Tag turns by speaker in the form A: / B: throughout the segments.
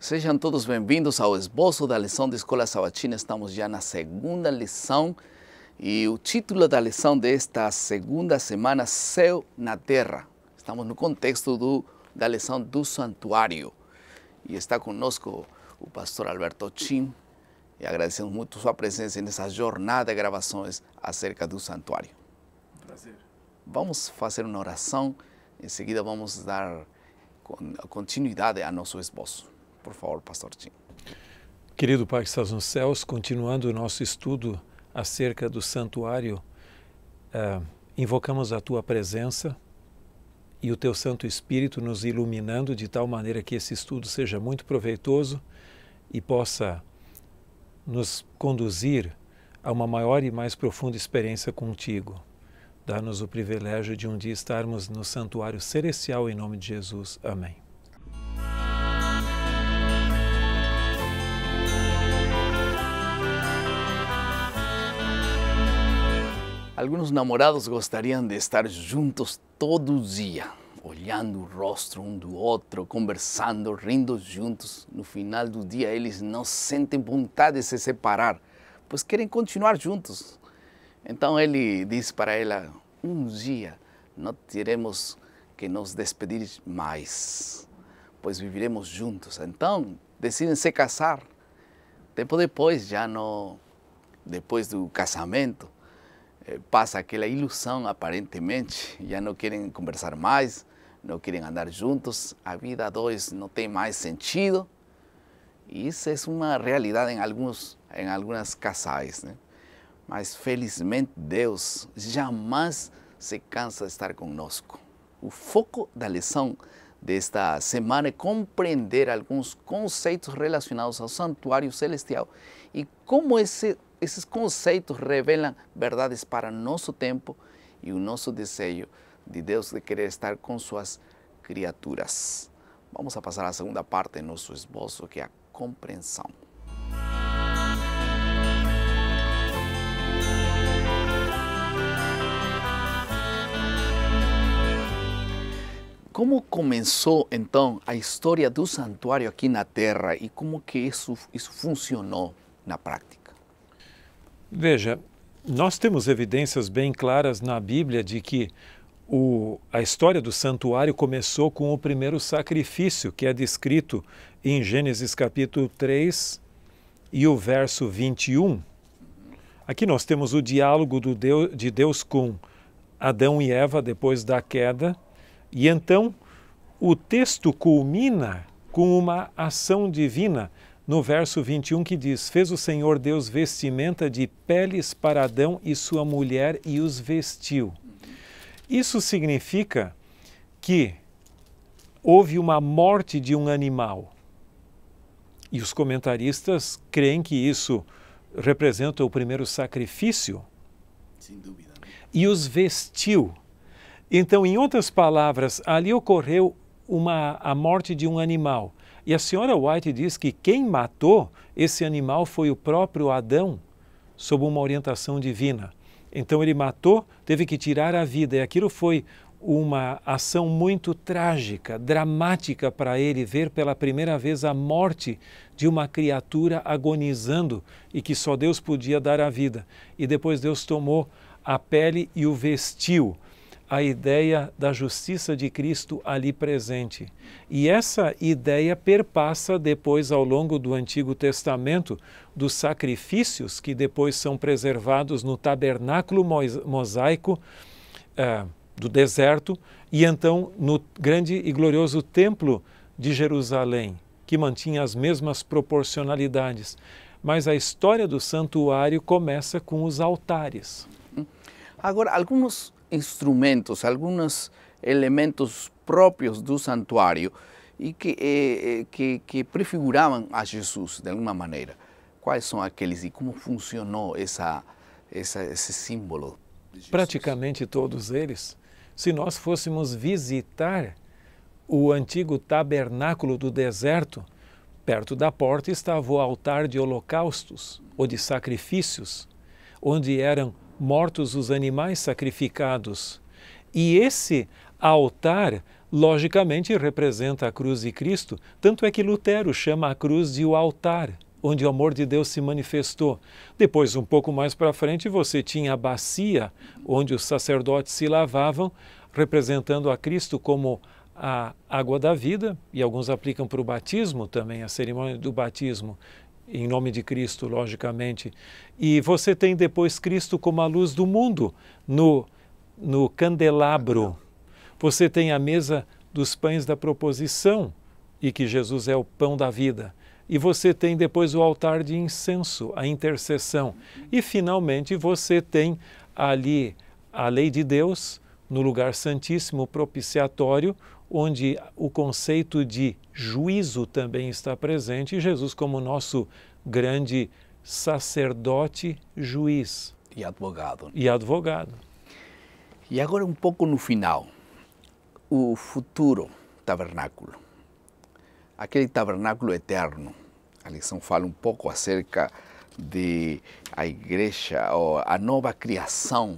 A: Sejam todos bem-vindos ao esboço da lição da Escola Sabatina. Estamos já na segunda lição e o título da lição desta segunda semana, Céu na Terra. Estamos no contexto da lição do santuário e está conosco o pastor Alberto Chin e agradecemos muito sua presença nessa jornada de gravações acerca do santuário.
B: Prazer.
A: Vamos fazer uma oração, em seguida vamos dar continuidade a nosso esboço. Por favor, pastor Tim.
B: Querido Pai que estás nos céus, continuando o nosso estudo acerca do santuário, invocamos a Tua presença e o Teu Santo Espírito nos iluminando de tal maneira que esse estudo seja muito proveitoso e possa nos conduzir a uma maior e mais profunda experiência contigo. Dá-nos o privilégio de um dia estarmos no santuário celestial em nome de Jesus. Amém.
A: Alguns namorados gostariam de estar juntos todo dia, olhando o rosto um do outro, conversando, rindo juntos. No final do dia, eles não sentem vontade de se separar, pois querem continuar juntos. Então ele diz para ela, um dia não teremos que nos despedir mais, pois viveremos juntos. Então decidem se casar. Tempo depois, depois do casamento, passa aquela ilusão aparentemente, já não querem conversar mais, não querem andar juntos, a vida a dois não tem mais sentido. E isso é uma realidade em alguns casais, né? Mas felizmente Deus jamais se cansa de estar conosco. O foco da lição desta semana é compreender alguns conceitos relacionados ao santuário celestial e como esses conceitos revelam verdades para nosso tempo e o nosso desejo de Deus de querer estar com suas criaturas. Vamos a passar à segunda parte do nosso esboço, que é a compreensão. Como começou, então, a história do santuário aqui na Terra e como que isso funcionou na prática?
B: Veja, nós temos evidências bem claras na Bíblia de que a história do santuário começou com o primeiro sacrifício, que é descrito em Gênesis capítulo 3 e o verso 21. Aqui nós temos o diálogo de Deus com Adão e Eva depois da queda. E então o texto culmina com uma ação divina no verso 21 que diz: fez o Senhor Deus vestimenta de peles para Adão e sua mulher e os vestiu. Isso significa que houve uma morte de um animal. E os comentaristas creem que isso representa o primeiro sacrifício.
A: Sem dúvida.
B: E os vestiu. Então, em outras palavras, ali ocorreu a morte de um animal. E a senhora White diz que quem matou esse animal foi o próprio Adão, sob uma orientação divina. Então ele matou, teve que tirar a vida. E aquilo foi uma ação muito trágica, dramática para ele, ver pela primeira vez a morte de uma criatura agonizando e que só Deus podia dar a vida. E depois Deus tomou a pele e o vestiu. A ideia da justiça de Cristo ali presente. E essa ideia perpassa depois ao longo do Antigo Testamento dos sacrifícios que depois são preservados no tabernáculo mosaico do deserto e então no grande e glorioso templo de Jerusalém, que mantinha as mesmas proporcionalidades. Mas a história do santuário começa com os altares.
A: Agora, alguns instrumentos, alguns elementos próprios do santuário e que prefiguravam a Jesus de alguma maneira. Quais são aqueles e como funcionou esse símbolo de Jesus?
B: Praticamente todos eles. Se nós fôssemos visitar o antigo tabernáculo do deserto, perto da porta estava o altar de holocaustos ou de sacrifícios, onde eram mortos os animais sacrificados. E esse altar logicamente representa a cruz de Cristo, tanto é que Lutero chama a cruz de o altar, onde o amor de Deus se manifestou. Depois, um pouco mais para frente, você tinha a bacia, onde os sacerdotes se lavavam, representando a Cristo como a água da vida, e alguns aplicam para o batismo também, a cerimônia do batismo, em nome de Cristo, logicamente. E você tem depois Cristo como a luz do mundo, no candelabro. Você tem a mesa dos pães da proposição, e que Jesus é o pão da vida. E você tem depois o altar de incenso, a intercessão. E, finalmente, você tem ali a lei de Deus, no lugar santíssimo, propiciatório, onde o conceito de juízo também está presente, e Jesus como nosso grande sacerdote juiz.
A: E advogado.
B: E advogado.
A: E agora um pouco no final, o futuro tabernáculo. Aquele tabernáculo eterno. A lição fala um pouco acerca de a igreja, ou a nova criação,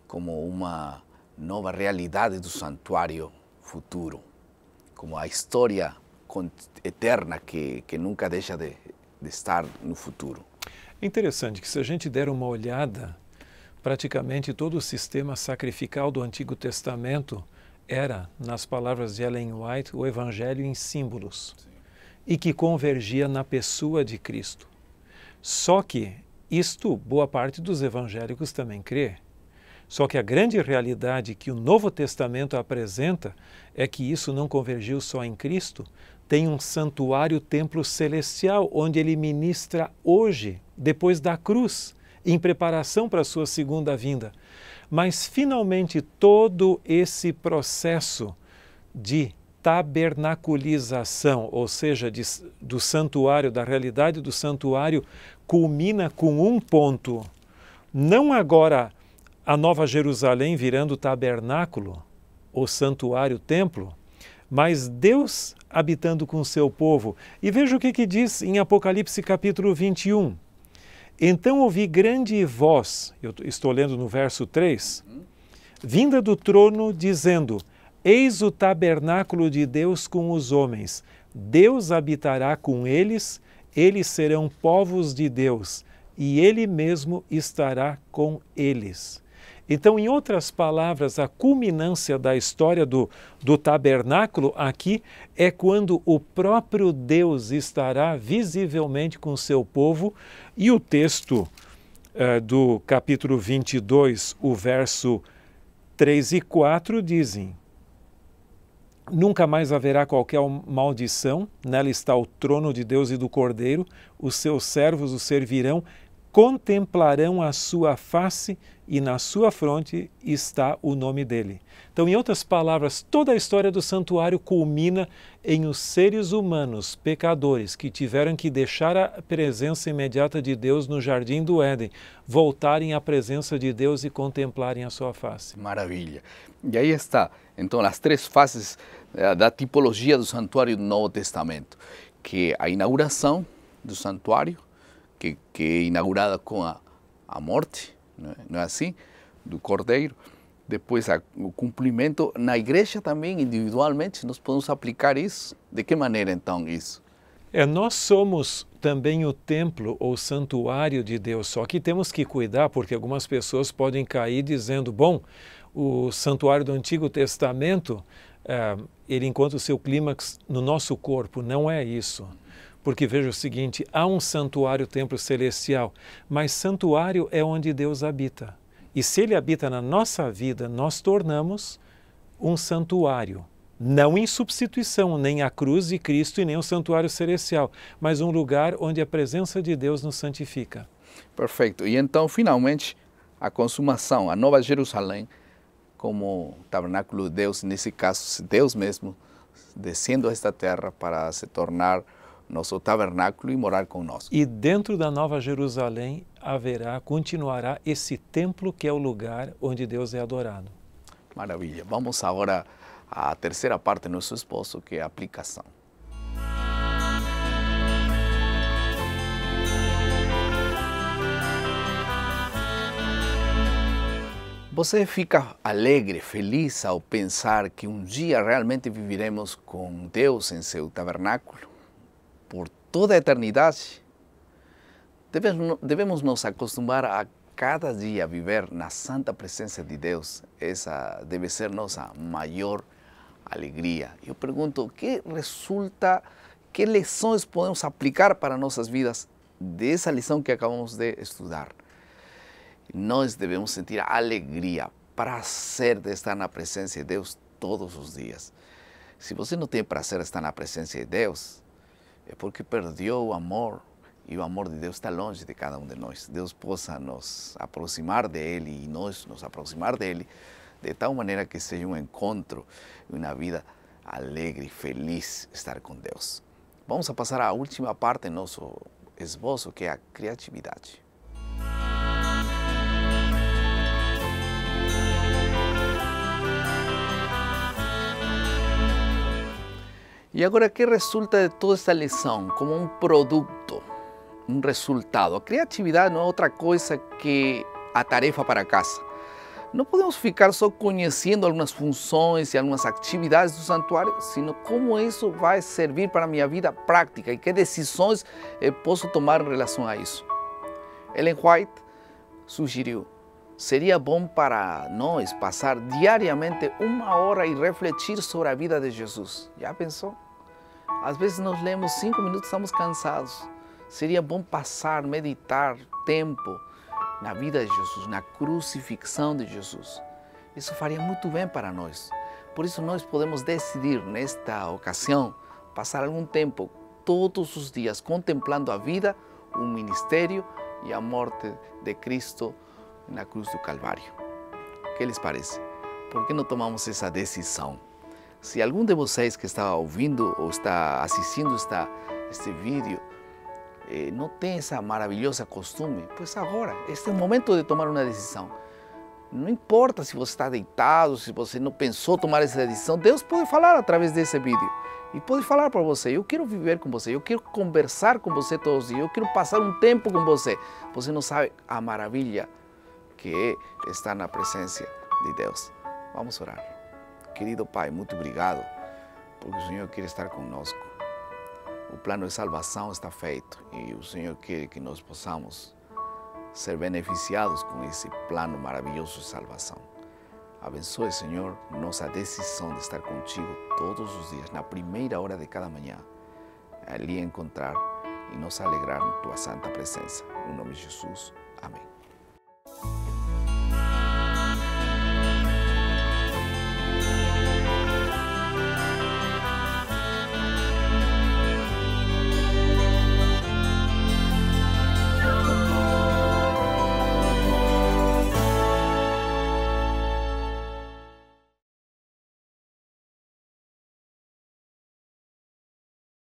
A: como uma nova realidade do santuário futuro, como a história eterna que nunca deixa de estar no futuro.
B: É interessante que se a gente der uma olhada, praticamente todo o sistema sacrificial do Antigo Testamento era, nas palavras de Ellen White, o Evangelho em símbolos. Sim. E que convergia na pessoa de Cristo. Só que isto, boa parte dos evangélicos também crê. Só que a grande realidade que o Novo Testamento apresenta é que isso não convergiu só em Cristo, tem um santuário templo celestial, onde ele ministra hoje, depois da cruz, em preparação para a sua segunda vinda. Mas, finalmente, todo esse processo de tabernaculização, ou seja, do santuário, da realidade do santuário, culmina com um ponto. Não agora a Nova Jerusalém virando tabernáculo, ou santuário, templo, mas Deus habitando com o seu povo. E veja o que diz em Apocalipse capítulo 21. Então ouvi grande voz, eu estou lendo no verso 3, vinda do trono dizendo: eis o tabernáculo de Deus com os homens. Deus habitará com eles, eles serão povos de Deus, e Ele mesmo estará com eles. Então, em outras palavras, a culminância da história do tabernáculo aqui é quando o próprio Deus estará visivelmente com o seu povo, e o texto do capítulo 22, o verso 3 e 4 dizem: nunca mais haverá qualquer maldição, nela está o trono de Deus e do Cordeiro, os seus servos o servirão, contemplarão a sua face e na sua fronte está o nome dele. Então, em outras palavras, toda a história do santuário culmina em os seres humanos, pecadores, que tiveram que deixar a presença imediata de Deus no Jardim do Éden, voltarem à presença de Deus e contemplarem a sua face.
A: Maravilha. E aí está, então, as três fases da tipologia do santuário do Novo Testamento, que é a inauguração do santuário, que é inaugurada com a morte, não é assim, do Cordeiro. Depois o cumprimento na igreja também, individualmente, nós podemos aplicar isso. De que maneira então isso?
B: Nós somos também o templo ou santuário de Deus, só que temos que cuidar, porque algumas pessoas podem cair dizendo: bom, o santuário do Antigo Testamento, ele encontra o seu clímax no nosso corpo. Não é isso. Porque veja o seguinte, há um santuário, templo celestial, mas santuário é onde Deus habita. E se Ele habita na nossa vida, nós tornamos um santuário. Não em substituição, nem a cruz de Cristo e nem o santuário celestial, mas um lugar onde a presença de Deus nos santifica.
A: Perfeito. E então, finalmente, a consumação, a Nova Jerusalém, como tabernáculo de Deus, nesse caso, Deus mesmo descendo a esta terra para se tornar nosso tabernáculo e morar conosco.
B: E dentro da Nova Jerusalém continuará esse templo que é o lugar onde Deus é adorado.
A: Maravilha. Vamos agora à terceira parte do nosso esposo, que é a aplicação. Você fica alegre, feliz ao pensar que um dia realmente viviremos com Deus em seu tabernáculo por toda a eternidade? Devemos nos acostumar a cada dia viver na santa presença de Deus. Essa deve ser nossa maior alegria. Eu pergunto, que lições podemos aplicar para nossas vidas dessa lição que acabamos de estudar? Nós devemos sentir alegria, prazer de estar na presença de Deus todos os dias. Se você não tem prazer de estar na presença de Deus, é porque perdeu o amor, e o amor de Deus está longe de cada um de nós. Deus possa nos aproximar dEle e nós nos aproximar dEle de tal maneira que seja um encontro e uma vida alegre, feliz estar com Deus. Vamos a passar à última parte do nosso esboço, que é a criatividade. E agora, o que resulta de toda esta lição como um produto, um resultado? A criatividade não é outra coisa que a tarefa para casa. Não podemos ficar só conhecendo algumas funções e algumas atividades do santuário, sino como isso vai servir para a minha vida prática e que decisões eu posso tomar em relação a isso. Ellen White sugeriu: seria bom para nós passar diariamente 1 hora e refletir sobre a vida de Jesus. Já pensou? Às vezes nós lemos 5 minutos e estamos cansados. Seria bom passar, meditar tempo na vida de Jesus, na crucifixão de Jesus. Isso faria muito bem para nós. Por isso nós podemos decidir nesta ocasião passar algum tempo todos os dias contemplando a vida, o ministério e a morte de Cristo na cruz do Calvário. O que lhes parece? Por que não tomamos essa decisão? Se algum de vocês que está ouvindo ou está assistindo este vídeo não tem essa maravilhosa costume, pois agora, este é o momento de tomar uma decisão. Não importa se você está deitado, se você não pensou tomar essa decisão, Deus pode falar através desse vídeo. E pode falar para você: eu quero viver com você, eu quero conversar com você todos os dias, eu quero passar um tempo com você. Você não sabe a maravilha que é estar na presença de Deus. Vamos orar. Querido Pai, muito obrigado, porque o Senhor quer estar conosco. O plano de salvação está feito e o Senhor quer que nós possamos ser beneficiados com esse plano maravilhoso de salvação. Abençoe, Senhor, nossa decisão de estar contigo todos os dias, na primeira hora de cada manhã, ali encontrar e nos alegrar em tua santa presença. Em nome de Jesus. Amém.